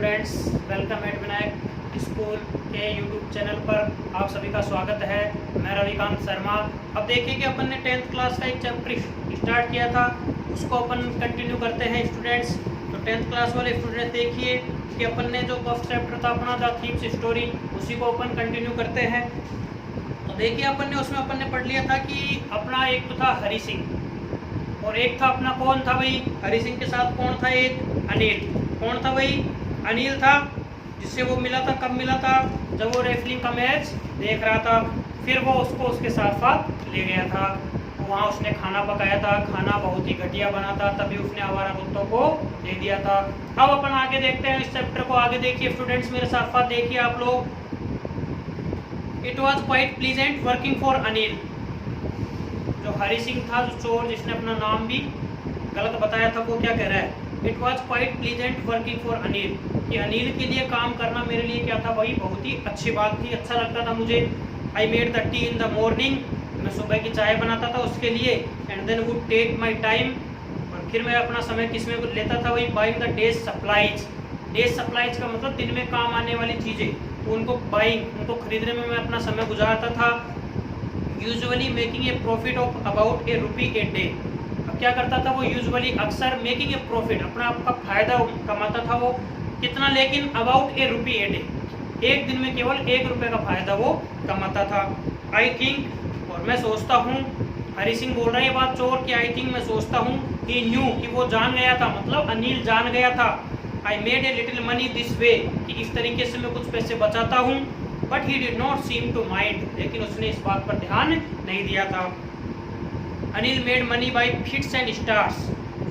Students, welcome eight Vinayak school के YouTube channel पर आप सभी का स्वागत है। मैं रविकांत शर्मा। अब देखिए कि अपन ने 10th क्लास का एक चैप्टर स्टार्ट किया था, उसको अपन कंटिन्यू करते हैं स्टूडेंट्स। तो 10th क्लास वाले स्टूडेंट देखिए कि अपन ने जो फर्स्ट चैप्टर था अपना द थीम्स स्टोरी, उसी को अपन कंटिन्यू करते हैं। तो देखिए अपन ने पढ़ लिया था कि अपना एक तो था हरि सिंह और एक था अपना कौन था भाई, हरि सिंह के साथ कौन था, एक अनिल। कौन था भाई? अनिल था, जिससे वो मिला था। कब मिला था? जब वो रेसलिंग का मैच देख रहा था। फिर वो उसको उसके साथ साथ ले गया था, वहाँ उसने खाना पकाया था। खाना बहुत ही घटिया बना था, तभी उसने आवारा कुत्तों को दे दिया था। अब अपन आगे देखते हैं इस चैप्टर को। आगे देखिए स्टूडेंट्स, मेरे साथ साथ देखिए आप लोग। It was quite pleasant working for Anil. जो हरि सिंह था, जो चोर जिसने अपना नाम भी गलत बताया था, वो क्या कह रहा है? It was quite pleasant working for Anil, कि अनिल के लिए काम करना मेरे लिए क्या था भाई, बहुत ही अच्छी बात थी, अच्छा लगता था मुझे। I made the tea in the morning, मैं सुबह की चाय बनाता था उसके लिए। And then would take my time, और फिर मैं अपना समय किसमें लेता था भाई, buying the day's supplies. Day's supplies का मतलब दिन में काम आने वाली चीज़ें, तो उनको बाइंग, उनको खरीदने में मैं अपना समय गुजारता था। Usually making a profit of about A rupee a day. अब क्या करता था वो? यूजुअली अक्सर मेकिंग ए प्रॉफिट, अपना आपका फायदा कमाता था वो। कितना? लेकिन about A rupee a day, एक दिन में केवल 1 रुपये का फायदा वो कमाता था। आई थिंक, और मैं सोचता हूँ, हरि सिंह बोल रहा है ये बात चोर की। आई थिंक, मैं सोचता हूँ, ही न्यू, कि वो जान गया था, मतलब अनिल जान गया था। I made a little money this way, कि इस तरीके से मैं कुछ पैसे बचाता हूँ। But he did not seem to mind, लेकिन उसने इस बात पर ध्यान नहीं दिया था। Anil made money by fits and starts.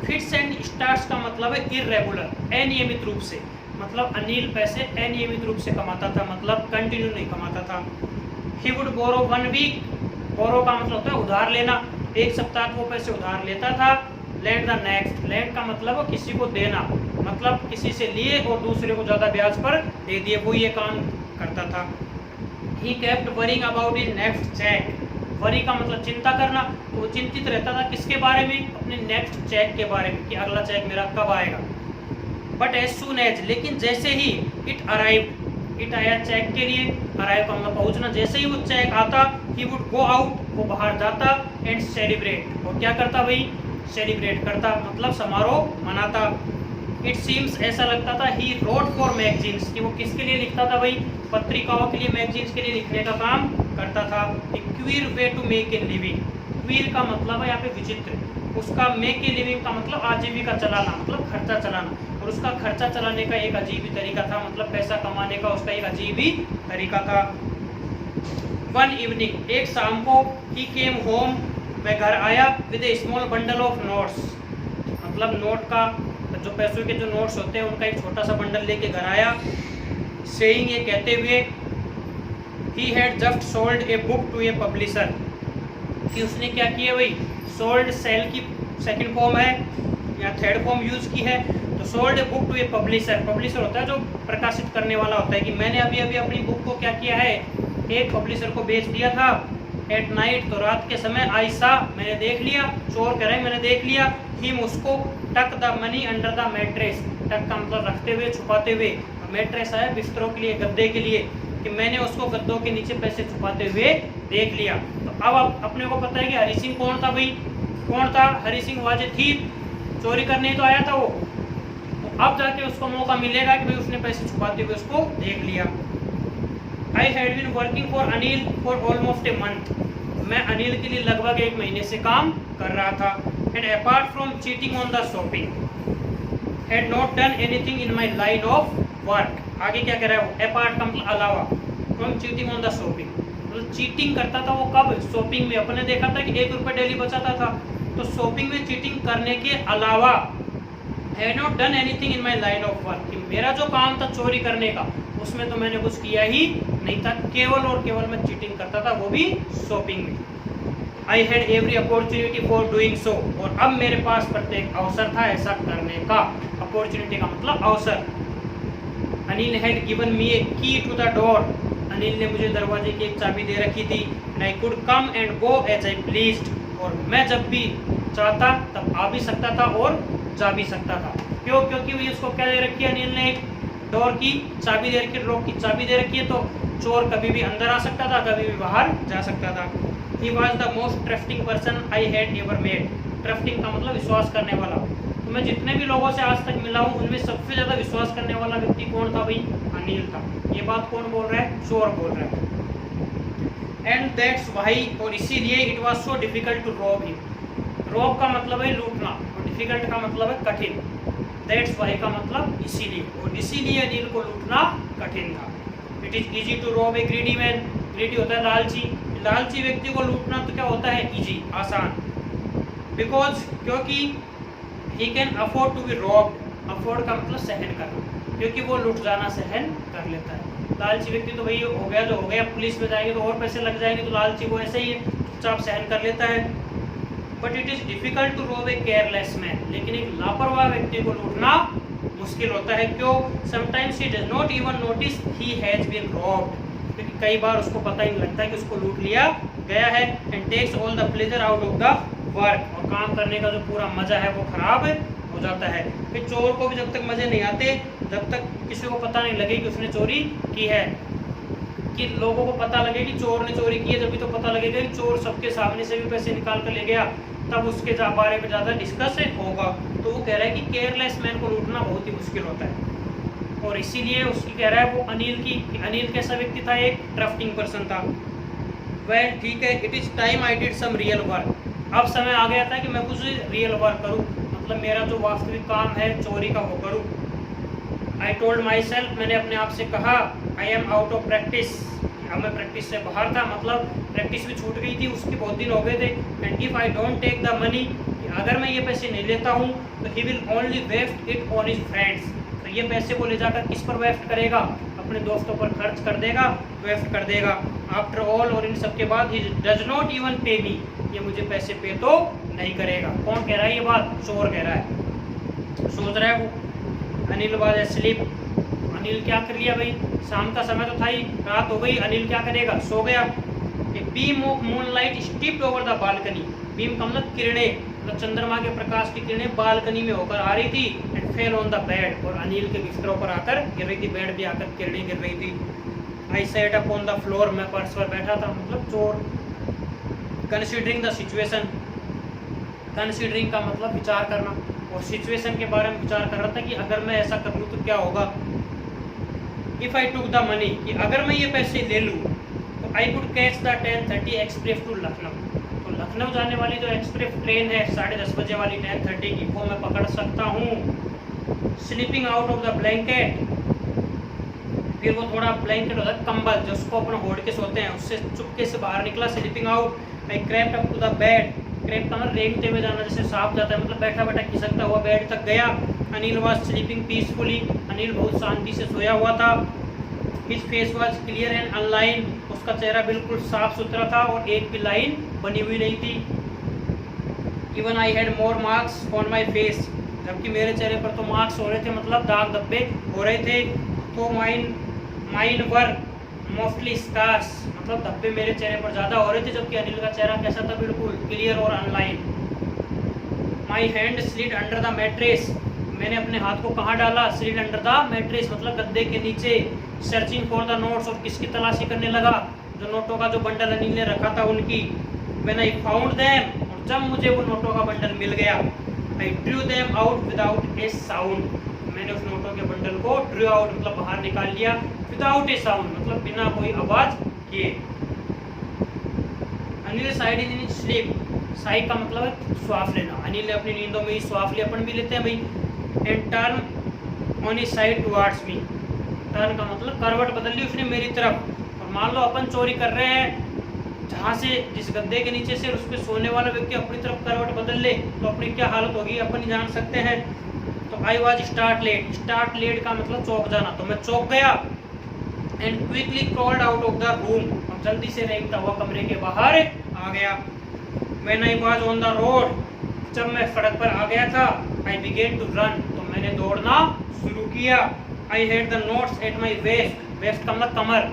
Fits and starts का मतलब है इररेगुलर, अनियमित रूप से। मतलब अनिल पैसे अनियमित रूप से कमाता था, मतलब कंटिन्यू नहीं कमाता था। ही वुड बोरो 1 वीक, बोरो का मतलब होता है उधार लेना, 1 सप्ताह वो पैसे उधार लेता था। लैंड द नेक्स्ट, लैंड का मतलब है किसी को देना, मतलब किसी से लिए और दूसरे को ज़्यादा ब्याज पर दे दिए, वो ये काम करता था। He kept worrying about his next cheque. Worry का मतलब चिंता करना, तो वो चिंतित रहता था किसके बारे में? अपने नेक्स्ट चेक के बारे में, कि अगला चेक मेरा कब आएगा। बट एज सून एज, लेकिन जैसे ही इट अराइव, इट आया चेक के लिए, अराइव का मतलब पहुंचना, जैसे ही वो चेक आता, ही वुड गो आउट, वो बाहर जाता। एंड सेलिब्रेट, और क्या करता भाई? सेलिब्रेट करता, मतलब समारोह मनाता। इट सीम्स, ऐसा लगता था, ही रोट फॉर मैगजीन्स, कि वो किसके लिए लिखता था भाई? पत्रिकाओं के लिए, मैगजीन्स के लिए लिखने का काम करता था। A queer way to make a living. Queer का मतलब है यहाँ पे विचित्र, उसका मेक ए लिविंग का मतलब आजीविका चलाना, मतलब खर्चा चलाना, और उसका खर्चा चलाने का एक अजीब ही तरीका था, मतलब पैसा कमाने का उसका एक अजीब ही तरीका था। वन इवनिंग, एक शाम को, ही केम होम, वह घर आया, with A small bundle of notes, मतलब नोट का, जो पैसों के जो नोट्स होते हैं उनका एक छोटा सा बंडल लेके घर आया। सेइंग, ये कहते हुए, he had just sold a book to a publisher, कि उसने क्या किया भाई? सोल्ड, सेल की सेकंड फॉर्म है या थर्ड फॉर्म यूज की है, तो sold a book to a publisher. Publisher होता है जो प्रकाशित करने वाला होता है, कि मैंने अभी अभी अपनी बुक को क्या किया है, एक पब्लिशर को बेच दिया था। एट नाइट, तो रात के समय, आई सा, मैंने देख लिया, चोर कह रहे हैं मैंने देख लिया, हिम, उसको, टक the money under the mattress, टक का मतलब रखते हुए, छुपाते हुए, मैट्रेस है बिस्तरों के लिए, गद्दे के लिए, कि मैंने उसको गद्दों के नीचे पैसे छुपाते हुए देख लिया। तो अब अपने को पता है कि हरि सिंह कौन था भाई? कौन था? Hari Singh was a thief, चोरी करने ही तो आया था वो। तो अब जाके उसको मौका मिलेगा कि भाई उसने पैसे छुपाते हुए उसको देख लिया। I had been working for Anil for almost a month, मैं अनिल के लिए लगभग 1 महीने से काम कर रहा था। And apart from cheating on the shopping, had not done anything in my line of work. आगे क्या कह रहा है वो? अपार्ट का मतलब अलावा, from cheating on the shopping, मतलब चीटिंग करता था वो कब? शॉपिंग में। अपने देखा था कि 1 रुपये डेली बचाता था, तो शॉपिंग में चीटिंग करने के अलावा, had not done anything in my line of work, कि मेरा जो काम था चोरी करने का, उसमें तो मैंने कुछ किया ही नहीं था, केवल और केवल मैं चीटिंग करता था, वो भी शॉपिंग में। I had every opportunity for doing so, और अब मेरे पास प्रत्येक अवसर था ऐसा करने का। अपॉर्चुनिटी का मतलब अवसर। अनिल हैड गिवन मी ए की टू द डोर, अनिल ने मुझे दरवाजे की एक चाबी दे रखी थी। And I could come and go as I pleased, और मैं जब भी चाहता तब आ भी सकता था और जा भी सकता था। क्यों? क्योंकि उसको क्या दे रखी है अनिल ने? एक डोर की चाबी दे रखी है, लॉक की चाबी दे रखी है, तो चोर कभी भी अंदर आ सकता था, कभी भी बाहर जा सकता था। He was the most trusting person I had ever met. Trusting का मतलब विश्वास करने वाला। तो मैं जितने भी लोगों से आज तक मिला हूँ उनमें सबसे ज़्यादा विश्वास करने वाला व्यक्ति कौन था भाई? अनिल था। ये बात कौन बोल रहा है? चोर बोल रहा है। एंड दैट्स वाई, और इसीलिए it was so difficult to rob him. Rob का मतलब है लूटना और डिफिकल्ट का मतलब है कठिन। दैट्स वाई का मतलब इसीलिए, और इसीलिए अनिल को लूटना कठिन था। It is easy to rob a greedy man. Greedy होता है लालची। लालची व्यक्ति को लूटना तो क्या होता है? इजी, आसान। बिकॉज, क्योंकि he can afford to be robbed. Afford का मतलब सहन करना, क्योंकि वो लूट जाना सहन कर लेता है। लालची व्यक्ति तो भाई हो गया जो हो गया, पुलिस में जाएंगे तो और पैसे लग जाएंगे, तो लालची वो ऐसे ही चुपचाप सहन कर लेता है। But it is difficult to rob a careless man. लेकिन एक लापरवाह व्यक्ति को लूटना मुश्किल होता है। क्यों? Sometimes he does not even notice he has been robbed. क्योंकि कई बार उसको पता ही नहीं लगता कि उसको लूट लिया गया है। And takes all the pleasure out of the work. और काम करने का जो पूरा मजा है वो खराब हो जाता है। फिर चोर को भी जब तक मजे नहीं आते, जब तक किसी को पता नहीं लगे कि उसने चोरी की है, कि लोगों को पता लगे कि चोर ने चोरी की है, तभी तो पता लगेगा कि चोर सबके सामने से भी पैसे निकाल कर ले गया, तब उसके बारे में ज़्यादा डिस्कस होगा। तो वो कह रहा है कि केयरलेस मैन को लूटना बहुत ही मुश्किल होता है। और इसीलिए उसकी कह रहा है वो अनिल कैसा व्यक्ति था? एक ट्रस्टिंग पर्सन था। वेल ठीक है, it is time I did some real work. अब समय आ गया था कि मैं कुछ रियल वर्क करूँ, मतलब मेरा जो वास्तविक काम है चोरी का वो करूँ। आई टोल्ड माई सेल्फ, मैंने अपने आप से कहा, I am out of practice. अब मैं प्रैक्टिस से बाहर था, मतलब प्रैक्टिस भी छूट गई थी, उसके बहुत दिन हो गए थे। And if I don't take the money, अगर मैं ये पैसे नहीं लेता हूँ तो he will only waste it on his friends. तो ये पैसे को ले जाकर किस पर वेस्ट करेगा? अपने दोस्तों पर खर्च कर देगा, वेस्ट कर देगा। आफ्टर ऑल, और इन सब के बाद, ही डज नॉट इवन पे मी। ये मुझे पैसे पे तो नहीं करेगा। कौन कह रहा है ये बात? चोर कह रहा है। सोच रहा है वो। Anil was asleep. अनिल क्या कर लिया भाई? शाम का समय तो था ही, रात हो गई, अनिल क्या करेगा? सो गया। A beam of moonlight stepped over the balcony. Beam का मतलब किरणें, मतलब चंद्रमा के प्रकाश की किरणें बालकनी में होकर आ रही थी। And fell on the bed, और अनिल के बिस्तरों पर आकर गिर रही थी। बेड भी आकर किरणें गिर रही थी। I sat up on the floor, मैं फर्श पर बैठा था, मतलब चोर। कंसिडरिंग द सिचुएशन, कंसिडरिंग का मतलब विचार करना, और सिचुएशन के बारे में विचार कर रहा था कि अगर मैं ऐसा कर लूँ तो क्या होगा। If I took the money, कि अगर मैं ये पैसे ले लूँ तो I could catch the 10:30 express to Lucknow. तो लखनऊ जाने वाली जो एक्सप्रेस ट्रेन है 10:30 बजे वाली 10:30 की, वो मैं पकड़ सकता हूँ। Sleeping out of the blanket, फिर वो थोड़ा ब्लैंकेट होता है कंबल जो उसको अपना ओढ़ के सोते हैं, उससे चुपके से बाहर निकला। Sleeping out. I crept up to the bed, crept का मतलब रेंगते हुए जाना, जैसे सांप जाता है, मतलब बैठा बैठा खिसकता हुआ बेड तक गया। Anil was sleeping peacefully, Anil बहुत शांति से सोया हुआ था। His face was clear and online, उसका चेहरा बिल्कुल साफ सुथरा था और एक भी लाइन बनी हुई नहीं थी। Even I had more marks on my face, जबकि मेरे चेहरे पर तो मार्क्स हो रहे थे, मतलब दाग धब्बे हो रहे थे। तो माइन वर मोस्टली स्कार्स, मतलब धब्बे मेरे चेहरे पर ज़्यादा हो रहे थे, जबकि अनिल का चेहरा कैसा था? बिल्कुल क्लियर और online. My hand slid under the mattress, मैंने अपने हाथ को कहाँ डाला? स्लिड अंडर द मैट्रेस, मतलब गद्दे के नीचे। सर्चिंग फॉर द नोट्स, और किसकी तलाशी करने लगा? जो नोटों का जो बंडल अनिल ने रखा था उनकी। व्हेन आई फाउंड देम, और जब मुझे वो नोटों का बंडल मिल गया, I drew them out without A sound, मैंने उस नोटों के बंडल को ड्रू आउट मतलब बाहर निकाल लिया। विदाउट ए साउंड मतलब बिना कोई आवाज किए। Anil side in sleep, Sai का मतलब है श्वास लेना। अनिल ने अपनी नींदों में ही श्वास लिया, अपन भी लेते हैं भाई। And turn on his side towards me, turn का मतलब करवट बदल ली उसने मेरी तरफ। और मान लो अपन चोरी कर रहे हैं, जहाँ से जिस गद्दे के नीचे से उस पर सोने वाला व्यक्ति अपनी तरफ करवट बदल ले तो अपनी क्या हालत होगी अपन ही जान सकते हैं। तो I was startled, startled का मतलब चौंक जाना, तो मैं चौंक गया। And quickly crawled out of the room, और जल्दी से रेंगता हुआ कमरे के बाहर आ गया। When I was on the road, जब मैं सड़क पर आ गया था, आई बिगेन टू रन, तो मैंने दौड़ना शुरू किया। I had the notes at my waist, waist का मतलब कमर,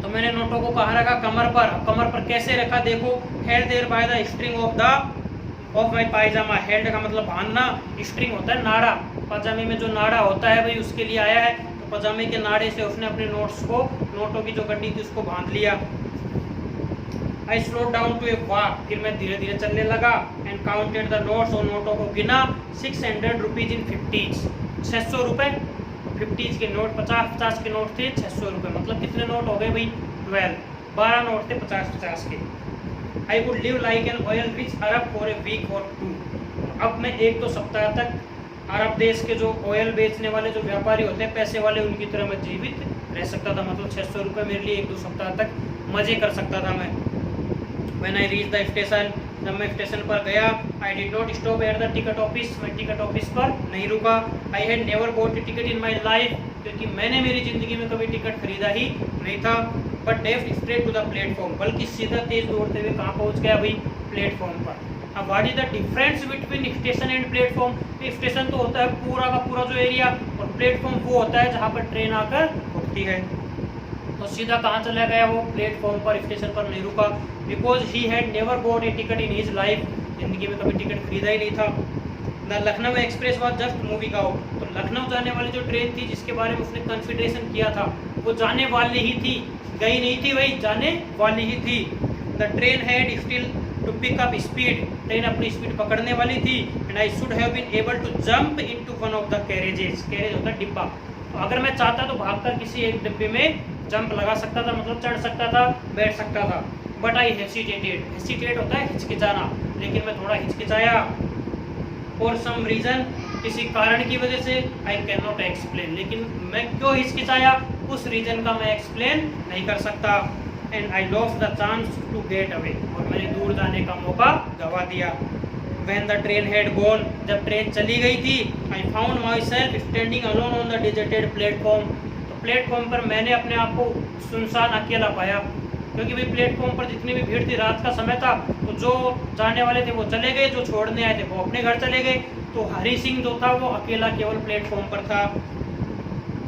तो मैंने नोटों को कहाँ रखा? कमर पर। कमर पर कैसे रखा? देखो, held there by the string of the of my pyjama, hand का मतलब बांधना, स्ट्रिंग होता है नाड़ा, पाजामे में जो नाड़ा होता है भाई उसके लिए आया है। तो पजामे के नाड़े से उसने अपने नोटों की जो गड्डी थी उसको बांध लिया। I slow down to a walk, फिर मैं धीरे धीरे चलने लगा। एंड काउंटेड द नोट्स, और नोटों को गिना। 600 रुपीज इन 50s, 600 रुपये। 50s के नोट, 50 के नोट थे, 600 रुपये, मतलब कितने नोट हो गए भाई? 12 नोट थे 50 के। I would live like an oil rich Arab for a week और 2, अब मैं 1-2 सप्ताह तक अरब देश के जो ऑयल बेचने वाले जो व्यापारी होते हैं पैसे वाले, उनकी तरह मैं जीवित रह सकता था। मतलब 600 रुपये मेरे लिए 1-2 सप्ताह तक मजे कर सकता था मैं। When I reached the station, जब मैं स्टेशन पर गया, I did not stop at the ticket office, मैं टिकट ऑफिस पर नहीं रुका। I had never bought a ticket in my life, क्योंकि मैंने मेरी ज़िंदगी में कभी टिकट खरीदा ही नहीं था। But left straight to the platform, बल्कि सीधा तेज दौड़ते हुए कहाँ पहुँच गया भाई? प्लेटफॉर्म पर। अब what is the difference between station and platform? Station तो होता है पूरा का पूरा जो एरिया, और प्लेटफॉर्म वो होता है जहाँ पर ट्रेन आकर रुकती है। तो सीधा कहाँ चला गया वो? प्लेटफॉर्म पर, स्टेशन पर नहीं रुका। Because he had never bot A ticket in his life, जिंदगी में कभी टिकट खरीदा ही नहीं था। The Lucknow express was just moving out, तो लखनऊ जाने वाली जो ट्रेन थी जिसके बारे में उसने कंसिडरेशन किया था वो जाने वाली ही थी, गई नहीं थी भाई, जाने वाली ही थी। The train had still to pick up speed, train अपनी स्पीड पकड़ने वाली थी। And I should have been able to jump into one of the carriages, carriage होता है डिब्बा, तो अगर मैं चाहता तो भागकर किसी एक डिब्बे में जंप लगा सकता था, मतलब चढ़ सकता था, बैठ सकता था। बट आई हेसिटेटेड, हेसिटेट होता है हिचकिचाना, लेकिन मैं थोड़ा हिचकिचाया। फॉर सम रीजन, किसी कारण की वजह से, आई कैन नॉट एक्सप्लेन, लेकिन मैं क्यों हिचकिचाया उस रीजन का मैं एक्सप्लेन नहीं कर सकता। And I lost the chance to get away, और मैंने दूर जाने का मौका गवा दिया। When the train had gone, जब ट्रेन चली गई थी, I found myself standing alone on the deserted platform, तो प्लेटफॉर्म पर मैंने अपने आप को सुनसान अकेला पाया, क्योंकि भाई प्लेटफॉर्म पर जितनी भी भीड़ थी, रात का समय था, तो जो जाने वाले थे वो चले गए, जो छोड़ने आए थे वो अपने घर चले गए, तो हरी सिंह जो था वो अकेला केवल प्लेटफॉर्म पर था।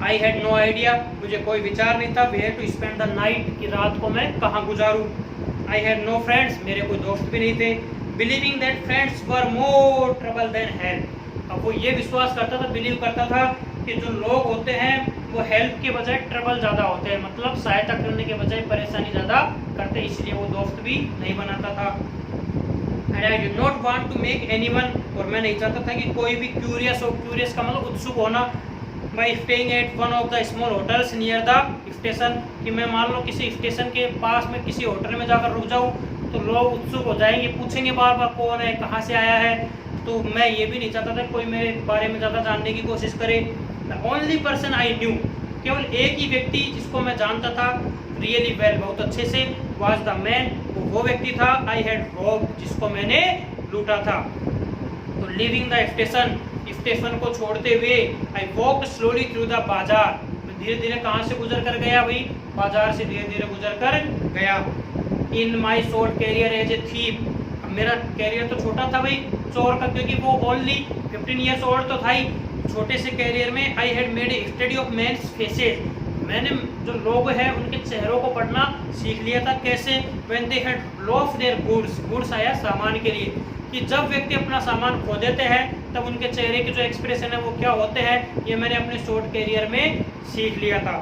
आई हैड नो आइडिया, मुझे कोई विचार नहीं था, where to spend the night, कि रात को मैं कहाँ गुजारूँ। आई हैड नो फ्रेंड्स, मेरे कोई दोस्त भी नहीं थे। Believing that friends were more trouble than help, अब वो ये विश्वास करता था, बिलीव करता था कि जो लोग होते हैं वो हेल्प के बजाय ट्रबल ज़्यादा होते हैं, मतलब सहायता करने के बजाय परेशानी ज़्यादा करते, इसलिए वो दोस्त भी नहीं बनाता था। And I did not want to make anyone, और मैं नहीं चाहता था कि कोई भी क्यूरियस हो, क्यूरियस का मतलब उत्सुक होना। By staying at one of the small hotels near the station, कि मैं मान लो किसी स्टेशन के पास में किसी होटल में जाकर रुक जाऊँ तो लोग उत्सुक हो जाएंगे, पूछेंगे बार बार कौन है, कहाँ से आया है, तो मैं ये भी नहीं चाहता था कोई मेरे बारे में ज़्यादा जानने की कोशिश करे। The only person I knew, केवल एक ही व्यक्ति जिसको मैं जानता था रियली वेल, बहुत अच्छे से, वाज द मैन, वो व्यक्ति था आई हैड रॉब्ड, जिसको मैंने लूटा था। तो लिविंग द स्टेशन, स्टेशन को छोड़ते हुए, I walked slowly through the bazaar, मैं धीरे धीरे कहाँ से गुजर कर गया भाई? बाजार से धीरे धीरे गुजर कर गया। In my short career as a thief, मेरा कैरियर तो छोटा था भाई चोर का, क्योंकि वो ओनली 15 ईयर्स ओल्ड तो था ही। छोटे से कैरियर में I had made a study of men's faces, मैंने जो लोग हैं उनके चेहरों को पढ़ना सीख लिया था। कैसे? When they had lost their goods, goods आया सामान के लिए, कि जब व्यक्ति अपना सामान खो देते हैं तब उनके चेहरे के जो एक्सप्रेशन है वो क्या होते हैं, ये मैंने अपने शॉर्ट कैरियर में सीख लिया था।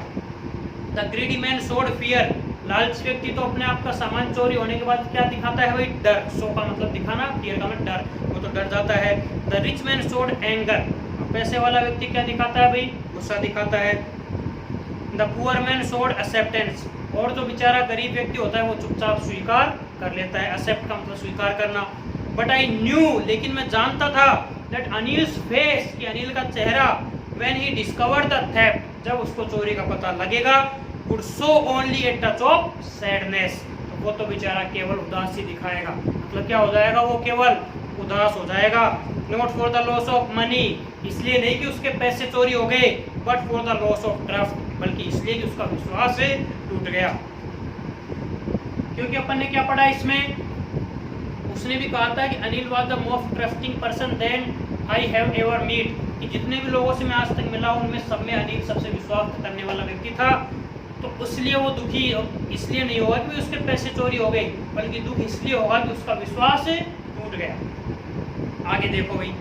The greedy man showed fear, लालच व्यक्ति तो अपने आप का सामान चोरी होने के बाद क्या दिखाता है भाई? डर। शो का मतलब दिखाना, फियर का मतलब डर, वो तो डर जाता है। The rich man showed anger, पैसे वाला व्यक्ति क्या दिखाता है भाई? गुस्सा दिखाता है। The poor man showed acceptance, और जो बेचारा गरीब व्यक्ति होता है वो चुपचाप स्वीकार कर लेता है। एक्सेप्ट का मतलब स्वीकार करना। बट आई न्यू, लेकिन मैं जानता था, दैट अनिल्स फेस, कि अनिल का चेहरा, when he discovered the theft, जब उसको चोरी का पता लगेगा, would show only a touch of sadness, तो वो तो बेचारा केवल उदासी दिखाएगा, मतलब क्या हो जाएगा? वो केवल उदास हो जाएगा। Not for the loss of money, इसलिए नहीं कि उसके पैसे चोरी हो गए, but for the loss of trust, बल्कि इसलिए कि उसका विश्वास से टूट गया। क्योंकि अपन ने क्या पढ़ा इसमें? उसने भी कहा था कि Anil was the most trusting person than I have ever meet, कि जितने भी लोगों से मैं आज तक मिला उनमें सब में अनिल सबसे विश्वास करने वाला व्यक्ति था। तो इसलिए वो दुखी इसलिए नहीं होगा कि उसके पैसे चोरी हो गए, बल्कि दुख इसलिए होगा कि उसका विश्वास टूट गया। आगे देखो भाई,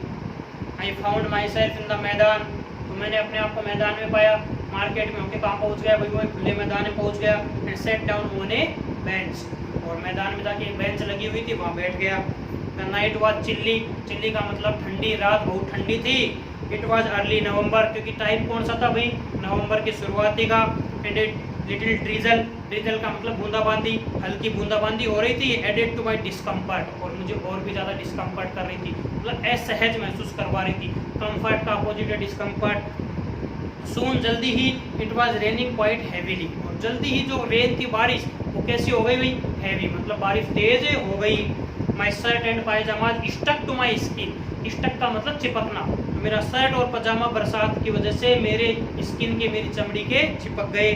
I found my self in the मैदान, तो मैंने अपने आप को मैदान में पाया। मार्केट में होके कहाँ पहुँच गया भाई, वो खुले मैदान में पहुँच गया। And set down on A bench, और मैदान में जाके एक बेंच लगी हुई थी, वहाँ बैठ गया। The night was chilli, chilli का मतलब ठंडी, रात बहुत ठंडी थी। इट वाज अर्ली नवंबर, क्योंकि टाइम कौन सा था भाई, नवंबर की शुरुआती का। एंड इट लिटिल ड्रीजल, ड्रीजल का मतलब बूंदाबांदी, हल्की बूंदाबांदी हो रही थी। एडेड टू माई डिस्कम्फर्ट, और मुझे और भी ज़्यादा डिस्कम्फर्ट कर रही थी, मतलब असहज महसूस करवा रही थी। कंफर्ट का अपोजिट है डिस्कम्फर्ट। सून, जल्दी ही, it was raining quite heavily, और जल्दी ही जो रेन थी, बारिश, वो कैसी हो गई भाई, हैवी, मतलब बारिश तेज हो गई। My shirt and pyjama stuck to my skin, stuck का मतलब चिपकना, तो मेरा शर्ट और पजामा बरसात की वजह से मेरे स्किन के, मेरी चमड़ी के चिपक गए।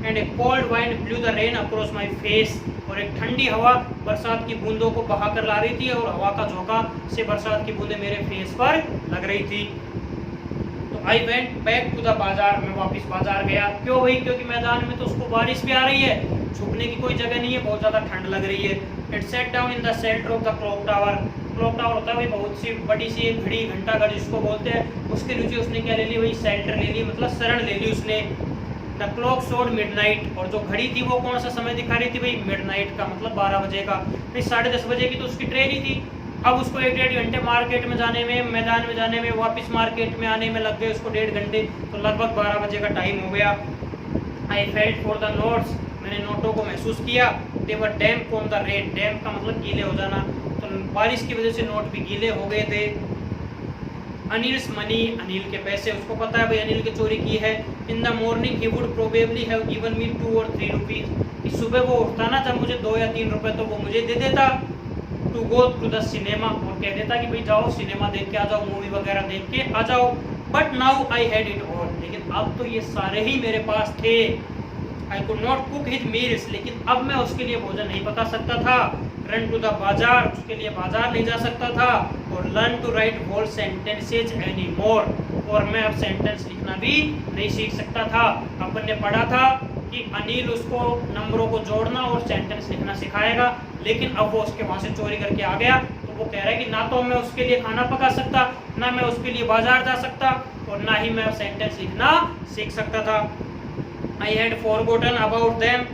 And A cold wind blue the rain across my face, और एक ठंडी हवा बरसात की बूंदों को बहा कर ला रही थी, और हवा का झोंका से बरसात की बूंदें मेरे फेस पर लग रही थी। तो I went back to the bazaar, मैं वापस बाजार गया। क्यों भाई, क्योंकि मैदान में तो उसको बारिश भी आ रही है, छुपने की कोई जगह नहीं है, बहुत ज़्यादा ठंड लग रही है। It set down in the centre of the clock tower, clock tower होता है भाई बहुत सी बड़ी सी घड़ी, घंटा घर जिसको बोलते हैं, उसके नीचे उसने क्या ले ली भाई, सेंटर ले ली, मतलब शरण ले ली उसने। द क्लॉक शोड मिडनाइट, और जो घड़ी थी वो कौन सा समय दिखा रही थी भाई, मिडनाइट का मतलब 12 बजे का। भाई 10:30 बजे की तो उसकी ट्रेन ही थी। अब उसको 1-1.5 घंटे मार्केट में जाने में, मैदान में जाने में, वापस मार्केट में आने में लग गए उसको 1.5 घंटे, तो लगभग 12 बजे का टाइम हो गया। I felt for the notes, मैंने नोटों को महसूस किया। दे वर डैम्प ऑन द रेन, डैम्प का मतलब गीले हो जाना, तो बारिश की वजह से नोट भी गीले हो गए थे। अनिल्स मनी, अनिल के पैसे, उसको पता है भाई अनिल की चोरी की है। इन the morning he would probably have given me 2 or 3 rupees, इस सुबह वो उठता ना जब मुझे 2 या 3 रुपए तो वो मुझे दे देता। To go to the cinema, और कह देता कि भाई जाओ सिनेमा देख के आ जाओ, मूवी वगैरह देख के आ जाओ। But now I had it all, लेकिन अब तो ये सारे ही मेरे पास थे। I could not cook his meals, लेकिन अब मैं उसके लिए भोजन नहीं पका सकता था। रन टू द बाजार, उसके लिए बाजार नहीं जा सकता था। और learn to write whole sentences any more, और मैं अब सेंटेंस लिखना भी नहीं सीख सकता था। अपन ने पढ़ा था कि अनिल उसको नंबरों को जोड़ना और सेंटेंस लिखना सिखाएगा, लेकिन अब वो उसके वहाँ से चोरी करके आ गया, तो वो कह रहा है कि ना तो मैं उसके लिए खाना पका सकता, ना मैं उसके लिए बाजार जा सकता, और ना ही मैं सेंटेंस लिखना सीख सकता था। I had forgotten about them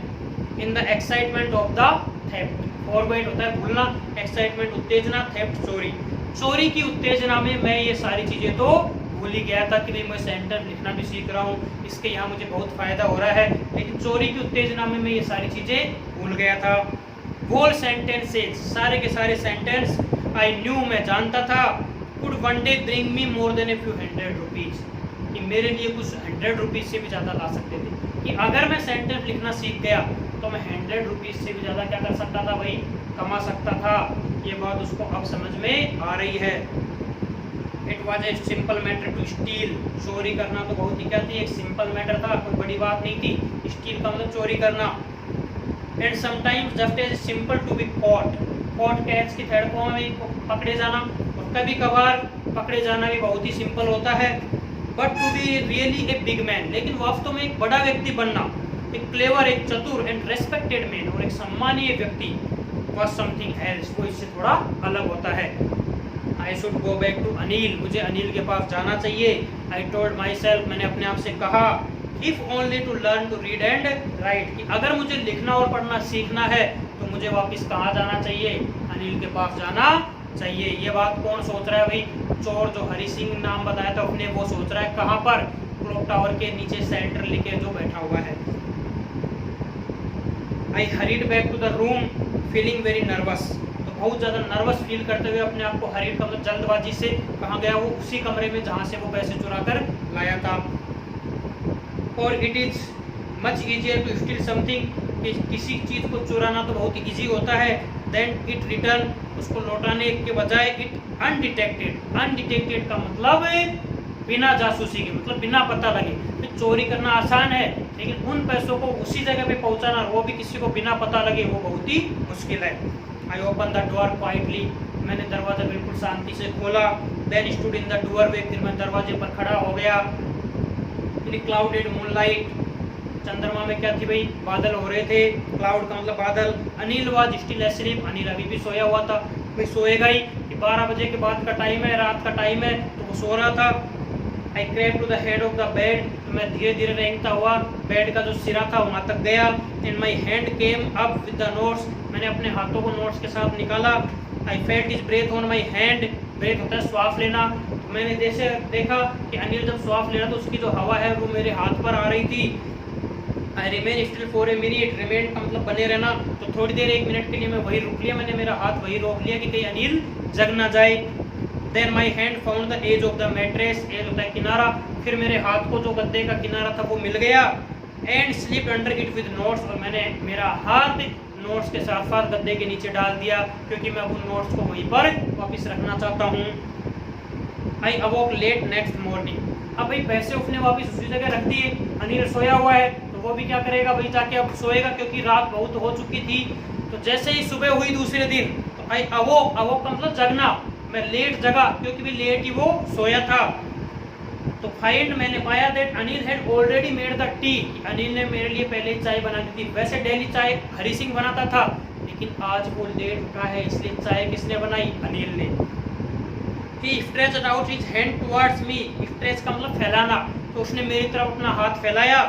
in the excitement of the theft, forgot होता है भूलना, एक्साइटमेंट उत्तेजना, थेफ्ट चोरी, चोरी की उत्तेजना में मैं ये सारी चीज़ें तो भूल ही गया था कि भाई मैं सेंटेंस लिखना भी सीख रहा हूँ, इसके यहाँ मुझे बहुत फ़ायदा हो रहा है, लेकिन चोरी की उत्तेजना में मैं ये सारी चीज़ें भूल गया था। होल सेंटेंसेज, सारे के सारे सेंटेंस, आई न्यू, मैं जानता था, could one day bring me more than a few 100 rupees, कि मेरे लिए कुछ 100 रुपीज़ से भी ज़्यादा ला सकते थे, कि अगर मैं सेंटेंस लिखना सीख गया तो मैं 100 रुपीज़ से भी ज़्यादा क्या कर सकता था भाई, कमा सकता था। ये बात उसको अब समझ में आ रही है। It was a simple matter to steal, चोरी करना तो बहुत ही क्या थी, एक सिंपल मैटर था, कोई बड़ी बात नहीं थी। स्टील का मतलब चोरी करना। And sometimes just as simple to be caught, caught catch की थर्ड फॉर्म में पकड़े जाना, और कभी कभार पकड़े जाना भी बहुत ही सिंपल होता है। But to be really a big man, लेकिन वास्तव में एक बड़ा व्यक्ति बनना, एक क्लेवर, एक चतुर एंड रेस्पेक्टेड मैन, और एक सम्मानीय व्यक्ति, वॉज समथिंग एल्स, वो इससे थोड़ा अलग होता है। I should go back to Anil, मुझे अनिल के पास जाना चाहिए। आई टोल्ड माई सेल्फ, मैंने अपने आप से कहा, if only to learn to read and write, कि अगर मुझे लिखना और पढ़ना सीखना है तो मुझे वापस कहाँ जाना चाहिए, अनिल के पास जाना चाहिए। ये बात कौन सोच रहा है भाई, चोर जो हरि सिंह नाम बताया था अपने, वो सोच रहा है कहाँ पर, क्लॉक टावर के नीचे सेंटर लिखे जो बैठा हुआ है। I hurried back to the room feeling very nervous, तो बहुत ज़्यादा नर्वस फील करते हुए अपने आप को, हरीड का मतलब जल्दबाजी से, कहाँ गया वो, उसी कमरे में जहाँ से वो पैसे चुरा कर लाया था। और it is much easier to steal something, किसी चीज़ को चुराना तो बहुत ईजी होता है, देन इट रिटर्न, उसको लौटाने के बजाय इट अनडिटेक्टेड, अनडिटेक्टेड का मतलब है बिना जासूसी के, मतलब बिना पता लगे। तो चोरी करना आसान है, लेकिन उन पैसों को उसी जगह पे पहुंचाना, वो भी किसी को बिना पता लगे, वो बहुत ही मुश्किल है। I open the door quietly, मैंने दरवाज़ा बिल्कुल शांति से खोला। Then stood in the doorway, फिर मैं दरवाजे पर खड़ा हो गया। इन क्लाउडेड मूनलाइट, चंद्रमा में क्या थी भाई, बादल हो रहे थे, क्लाउड का मतलब बादल। Anil was still asleep, Anil अभी भी सोया हुआ था, भाई सोएगा ही कि 12 बजे के बाद का टाइम है, रात का टाइम है, तो वो सो रहा था। I crept to the head of the bed, तो मैं धीरे धीरे रेंगता हुआ बेड का जो सिरा था वहाँ तक गया। And my hand came up with the notes, मैंने अपने हाथों को नोट्स के साथ निकाला। I felt his breath on my hand, breath होता है श्वास लेना। तो मैंने जैसे देखा कि अनिल जब श्वास ले रहा तो उसकी जो हवा है वो मेरे हाथ पर आ रही थी। I remain still for a minute, remain का मतलब बने रहना, तो थोड़ी देर 1 मिनट के लिए मैं वही रुक लिया, मैंने मेरा हाथ वही रोक लिया कि कहीं अनिल जग ना जाए। Then my hand found the edge of the mattress, edge होता है किनारा, फिर मेरे हाथ को जो गद्दे का किनारा था वो मिल गया। And slip under it with notes, और मैंने मेरा हाथ नोट्स के साथ साथ गद्दे के नीचे डाल दिया, क्योंकि मैं उन नोट्स को वहीं पर वापस रखना चाहता हूँ। आई अवोक लेट नेक्स्ट मॉर्निंग, अब भाई पैसे उसने वापस उसी जगह रख दिए। अनिल सोया हुआ है तो वो भी क्या करेगा भाई, जाके अब सोएगा, क्योंकि रात बहुत हो चुकी थी। तो जैसे ही सुबह हुई दूसरे दिन, तो आई अवोक, अवोक का मतलब जगना, मैं लेट जगा, क्योंकि भी लेट ही वो सोया था। तो फाइंड, मैंने पाया that Anil had already made the T, Anil ने मेरे लिए पहले ही चाय बना दी थी। वैसे डेली चाय हरी सिंह बनाता था, लेकिन आज वो लेट उठा है, इसलिए चाय किसने बनाई, अनिल ने। He stretched out his hand towards me, stretch का मतलब फैलाना, तो उसने मेरी तरफ अपना हाथ फैलाया।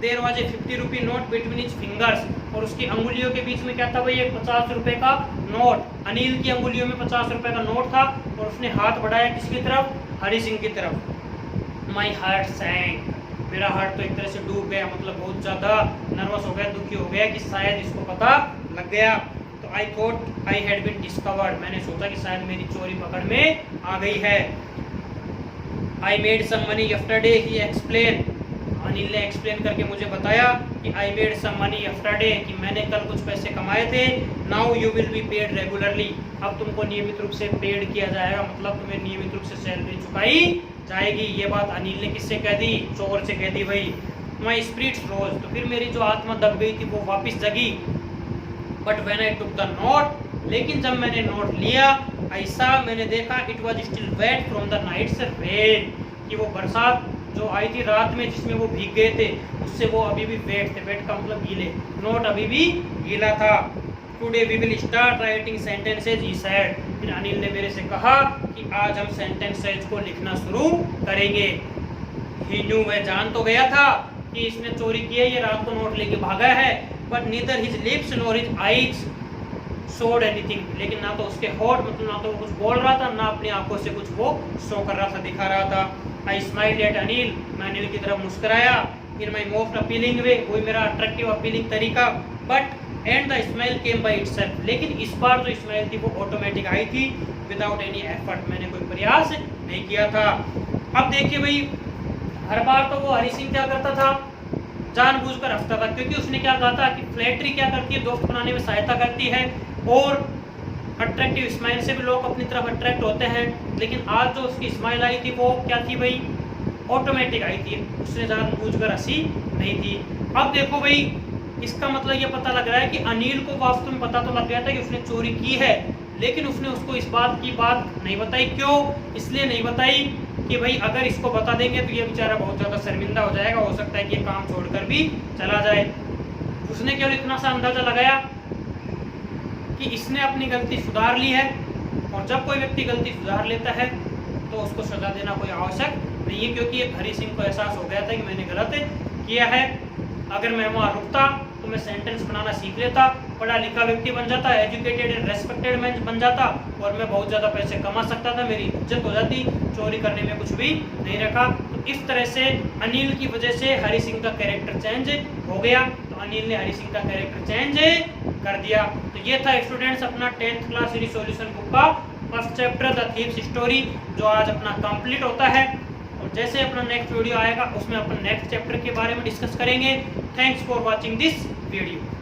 There was a 50 rupee note between his fingers, और उसकी अंगुलियों के बीच में क्या था भाई, एक 50 रुपए का नोट। अनिल की अंगुलियों में 50 रुपए का नोट था, और उसने हाथ बढ़ाया किसकी तरफ, हरी सिंह की तरफ। माई हार्ट सैंक, मेरा हार्ट तो एक तरह से डूब गया, मतलब बहुत ज़्यादा नर्वस हो गया, दुखी हो गया कि शायद इसको पता लग गया। तो I thought I had been discovered, मैंने सोचा कि शायद मेरी चोरी पकड़ में आ गई है। I made some money yesterday, he explain, Anil ने एक्सप्लेन करके मुझे बताया कि I made some money yesterday, कि मैंने कल कुछ पैसे कमाए थे। Now you will be paid regularly, अब तुमको नियमित रूप से पेड किया जाएगा, मतलब तुम्हें नियमित रूप से सैलरी चुकाई जाएगी। ये बात अनिल ने किससे कह दी, चोर से कह दी भाई। माई स्पिरिट्स रोज, तो फिर मेरी जो आत्मा दब गई थी वो वापस जगी। But when I took the note, लेकिन जब मैंने नोट लिया, ऐसा मैंने देखा it was still wet from the night's rain, कि वो बरसात जो आई थी रात में जिसमें वो भीग गए थे, उससे वो अभी भी वेट थे, वेट का मतलब गीले, नोट अभी भी गीला था। Today we will start writing sentences, he said, फिर अनिल ने मेरे से कहा कि आज हम सेंटेंसेज को लिखना शुरू करेंगे। ही न्यू, वह जान तो गया था कि इसने चोरी की है, ये रात को नोट लेके भागा है। But neither his lips nor his eyes showed anything, लेकिन ना तो उसके होठ, मतलब ना तो वो कुछ बोल रहा था, ना अपनी आंखों से कुछ वो शो कर रहा था, दिखा रहा था। आई स्माइल्ड एट अनिल, मैं अनिल की तरफ मुस्कुराया। इन माई मोस्ट अपीलिंग वे, वही मेरा अट्रैक्टिव अपीलिंग तरीका। But and the smile came by itself, लेकिन इस बार जो स्माइल थी वो ऑटोमेटिक आई थी, विदाउट एनी एफर्ट, मैंने कोई प्रयास नहीं किया था। अब देखिए भाई, हर बार तो वो हरी सिंह क्या करता था, जानबूझकर हंसता था, क्योंकि उसने क्या कहा था कि फ्लैटरी क्या करती है, दोस्त बनाने में सहायता करती है, और अट्रैक्टिव स्माइल से भी लोग अपनी तरफ अट्रैक्ट होते हैं। लेकिन आज जो उसकी स्माइल आई थी वो क्या थी भाई, ऑटोमेटिक आई थी, उसने जानबूझकर हंसी नहीं थी। अब देखो भाई, इसका मतलब ये पता लग रहा है कि अनिल को वास्तव में पता तो लग गया था कि उसने चोरी की है, लेकिन उसने उसको इस बात की बात नहीं बताई। क्यों? इसलिए नहीं बताई कि भाई अगर इसको बता देंगे तो ये बेचारा बहुत ज़्यादा शर्मिंदा हो जाएगा, हो सकता है कि ये काम छोड़कर भी चला जाए। उसने केवल इतना सा अंदाजा लगाया कि इसने अपनी गलती सुधार ली है, और जब कोई व्यक्ति गलती सुधार लेता है तो उसको सजा देना कोई आवश्यक नहीं है, क्योंकि हरी सिंह को एहसास हो गया था कि मैंने गलत किया है। अगर मैं वहाँ रुकता तो मैं सेंटेंस बनाना सीख लेता, पढ़ा लिखा व्यक्ति बन जाता, एजुकेटेड एंड रेस्पेक्टेड मैन बन जाता, और मैं बहुत ज़्यादा पैसे कमा सकता था, मेरी इज्जत हो जाती, चोरी करने में कुछ भी नहीं रखा। तो इस तरह से अनिल की वजह से हरी सिंह का कैरेक्टर चेंज हो गया, तो अनिल ने हरी सिंह का कैरेक्टर चेंज कर दिया। तो ये था स्टूडेंट्स अपना 10th क्लास रिसोल्यूशन बुक का first chapter the thieves story, जो आज अपना कंप्लीट होता है। और जैसे अपना नेक्स्ट वीडियो आएगा उसमें अपन नेक्स्ट चैप्टर के बारे में डिस्कस करेंगे। Thanks for watching this video.